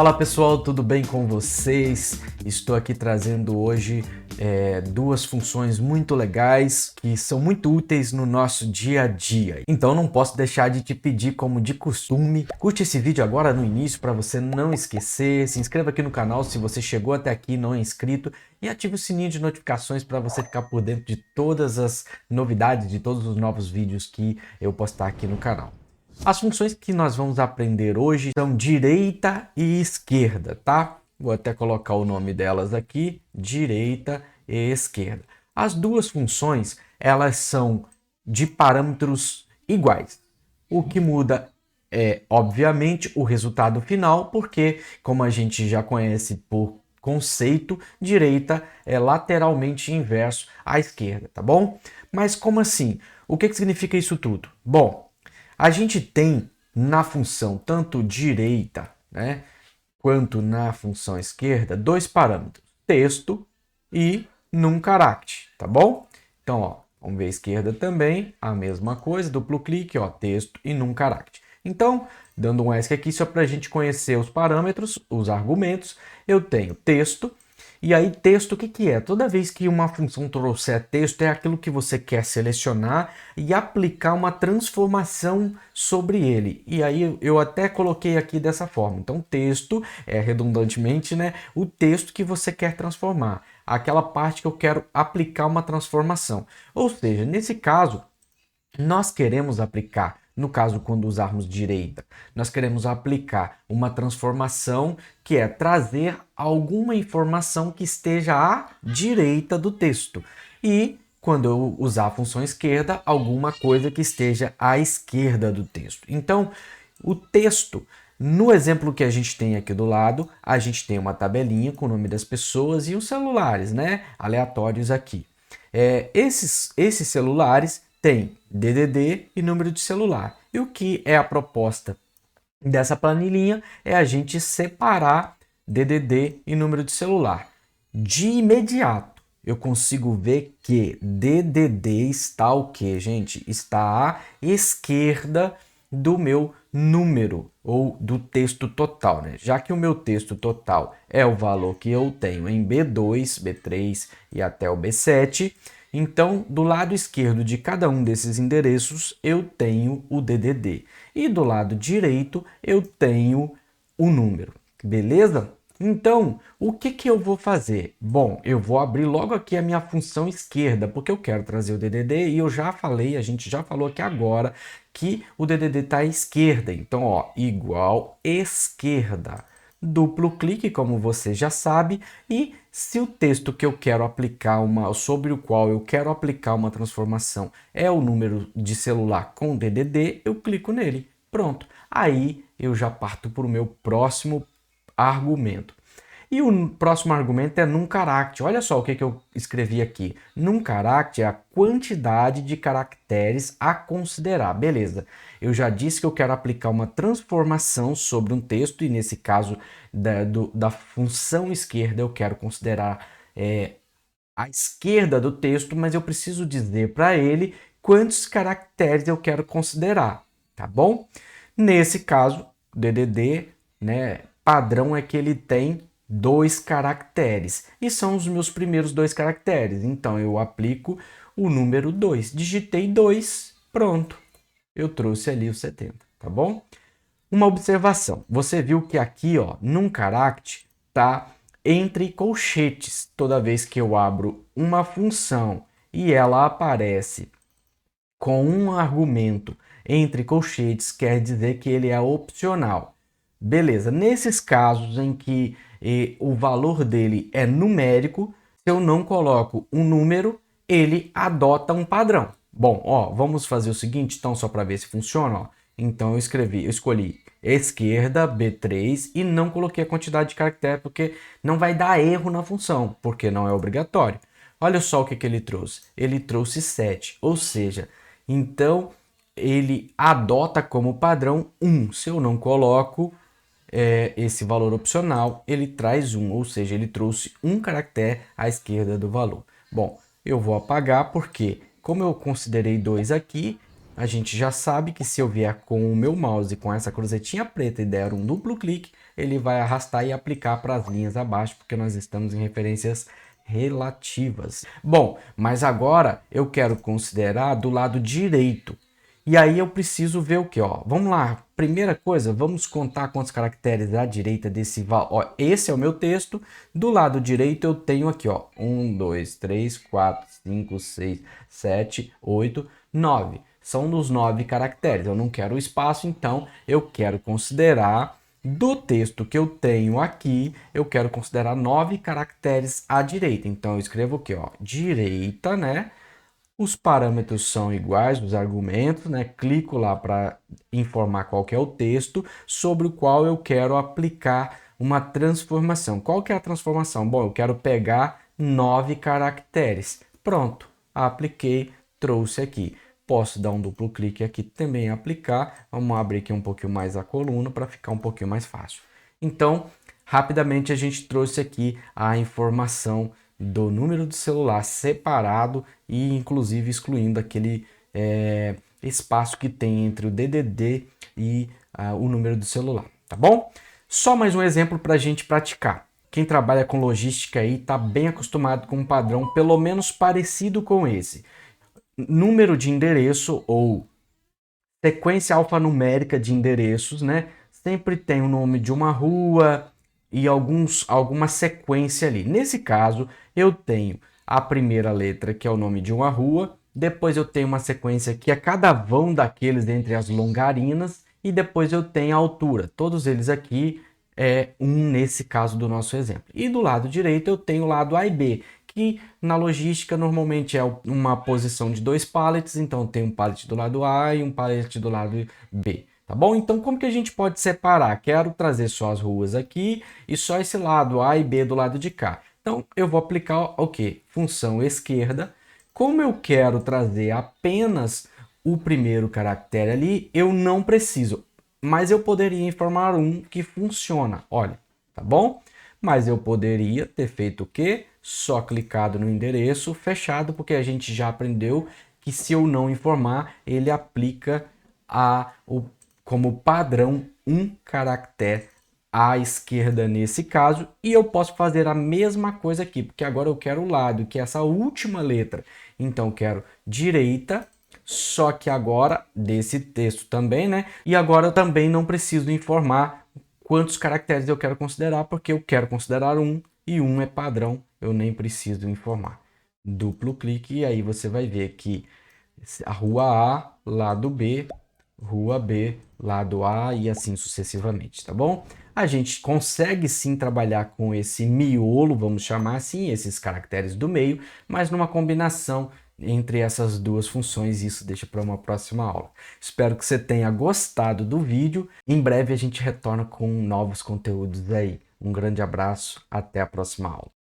Fala pessoal, tudo bem com vocês? Estou aqui trazendo hoje duas funções muito legais que são muito úteis no nosso dia a dia. Então não posso deixar de te pedir, como de costume, curte esse vídeo agora no início para você não esquecer, se inscreva aqui no canal se você chegou até aqui e não é inscrito e ative o sininho de notificações para você ficar por dentro de todas as novidades, de todos os novos vídeos que eu postar aqui no canal. As funções que nós vamos aprender hoje são direita e esquerda, tá? Vou até colocar o nome delas aqui, direita e esquerda. As duas funções, elas são de parâmetros iguais. O que muda é, obviamente, o resultado final, porque, como a gente já conhece por conceito, direita é lateralmente inverso à esquerda, tá bom? Mas como assim? O que significa isso tudo? Bom, a gente tem na função tanto direita, né, quanto na função esquerda, dois parâmetros, texto e num caractere, tá bom? Então, ó, vamos ver a esquerda também, a mesma coisa, duplo clique, ó, texto e num caractere. Então, dando um ESC aqui só para a gente conhecer os parâmetros, os argumentos, eu tenho texto. E aí, texto, o que é? Toda vez que uma função trouxer texto, é aquilo que você quer selecionar e aplicar uma transformação sobre ele. E aí, eu até coloquei aqui dessa forma. Então, texto é, redundantemente, né, o texto que você quer transformar. Aquela parte que eu quero aplicar uma transformação. Ou seja, nesse caso, nós queremos aplicar, no caso quando usarmos direita, nós queremos aplicar uma transformação que é trazer alguma informação que esteja à direita do texto. E quando eu usar a função esquerda, alguma coisa que esteja à esquerda do texto. Então, o texto, no exemplo que a gente tem aqui do lado, a gente tem uma tabelinha com o nome das pessoas e os celulares, né, aleatórios aqui. Esses celulares têm DDD e número de celular. E o que é a proposta dessa planilhinha é a gente separar DDD e número de celular. De imediato, eu consigo ver que DDD está o quê, gente? Está à esquerda do meu número ou do texto total, né? Já que o meu texto total é o valor que eu tenho em B2, B3 e até o B7, então do lado esquerdo de cada um desses endereços eu tenho o DDD e do lado direito eu tenho o número, beleza? Então, o que eu vou fazer? Bom, eu vou abrir logo aqui a minha função esquerda, porque eu quero trazer o DDD e eu já falei, a gente já falou aqui agora que o DDD está à esquerda. Então, ó, igual esquerda. Duplo clique, como você já sabe, e se o texto que eu quero aplicar sobre o qual eu quero aplicar uma transformação é o número de celular com DDD, eu clico nele. Pronto. Aí eu já parto para o meu próximo argumento. E o próximo argumento é num caractere. Olha só o que eu escrevi aqui. Num caractere é a quantidade de caracteres a considerar. Beleza. Eu já disse que eu quero aplicar uma transformação sobre um texto e nesse caso da função esquerda eu quero considerar a esquerda do texto, mas eu preciso dizer para ele quantos caracteres eu quero considerar, tá bom? Nesse caso, DDD, né, padrão é que ele tem 2 caracteres e são os meus primeiros 2 caracteres. Então eu aplico o número 2. Digitei 2, pronto. Eu trouxe ali o 70, tá bom? Uma observação. Você viu que aqui, ó, num caractere tá entre colchetes. Toda vez que eu abro uma função e ela aparece com um argumento entre colchetes, quer dizer que ele é opcional. Beleza, nesses casos em que o valor dele é numérico, se eu não coloco um número, ele adota um padrão. Bom, ó, vamos fazer o seguinte, então, só para ver se funciona, ó. Então eu escolhi esquerda, B3 e não coloquei a quantidade de caractere porque não vai dar erro na função, porque não é obrigatório. Olha só o que ele trouxe. Ele trouxe 7, ou seja, então ele adota como padrão 1. Se eu não coloco esse valor opcional, ele traz 1, ou seja, ele trouxe um caractere à esquerda do valor. Bom, eu vou apagar porque, como eu considerei 2 aqui, a gente já sabe que se eu vier com o meu mouse com essa cruzetinha preta e der um duplo clique, ele vai arrastar e aplicar para as linhas abaixo, porque nós estamos em referências relativas. Bom, mas agora eu quero considerar do lado direito. E aí eu preciso ver o que, ó. Vamos lá. Primeira coisa, vamos contar quantos caracteres à direita desse valor. Esse é o meu texto. Do lado direito eu tenho aqui, ó, 1, 2, 3, 4, 5, 6, 7, 8, 9. São os 9 caracteres. Eu não quero espaço, então eu quero considerar do texto que eu tenho aqui, eu quero considerar 9 caracteres à direita. Então eu escrevo aqui, ó, direita, né? Os parâmetros são iguais, os argumentos, né? Clico lá para informar qual que é o texto sobre o qual eu quero aplicar uma transformação. Qual que é a transformação? Bom, eu quero pegar 9 caracteres. Pronto, apliquei, trouxe aqui. Posso dar um duplo clique aqui também em aplicar. Vamos abrir aqui um pouquinho mais a coluna para ficar um pouquinho mais fácil. Então, rapidamente a gente trouxe aqui a informação do número do celular separado e inclusive excluindo aquele espaço que tem entre o DDD e o número do celular, tá bom? Só mais um exemplo para a gente praticar. Quem trabalha com logística aí está bem acostumado com um padrão pelo menos parecido com esse. Número de endereço ou sequência alfanumérica de endereços, né? Sempre tem o nome de uma rua e alguma sequência ali. Nesse caso, eu tenho a primeira letra, que é o nome de uma rua, depois eu tenho uma sequência que é cada vão daqueles entre as longarinas, e depois eu tenho a altura. Todos eles aqui é nesse caso do nosso exemplo. E do lado direito eu tenho o lado A e B, que na logística normalmente é uma posição de 2 pallets, então tem um pallet do lado A e um pallet do lado B. Tá bom? Então, como que a gente pode separar? Quero trazer só as ruas aqui e só esse lado A e B do lado de cá. Então, eu vou aplicar o quê? Função esquerda. Como eu quero trazer apenas o primeiro caractere ali, eu não preciso. Mas eu poderia informar um que funciona. Olha, tá bom? Mas eu poderia ter feito o quê? Só clicado no endereço, fechado, porque a gente já aprendeu que se eu não informar, ele aplica como padrão um caractere à esquerda nesse caso, e eu posso fazer a mesma coisa aqui, porque agora eu quero o lado, que é essa última letra. Então eu quero direita, só que agora desse texto também, né? E agora eu também não preciso informar quantos caracteres eu quero considerar, porque eu quero considerar um, e um é padrão, eu nem preciso informar. Duplo clique e aí você vai ver que a rua A, lado B, rua B, lado A e assim sucessivamente, tá bom? A gente consegue sim trabalhar com esse miolo, vamos chamar assim, esses caracteres do meio, mas numa combinação entre essas duas funções, isso deixa para uma próxima aula. Espero que você tenha gostado do vídeo. Em breve a gente retorna com novos conteúdos aí. Um grande abraço, até a próxima aula.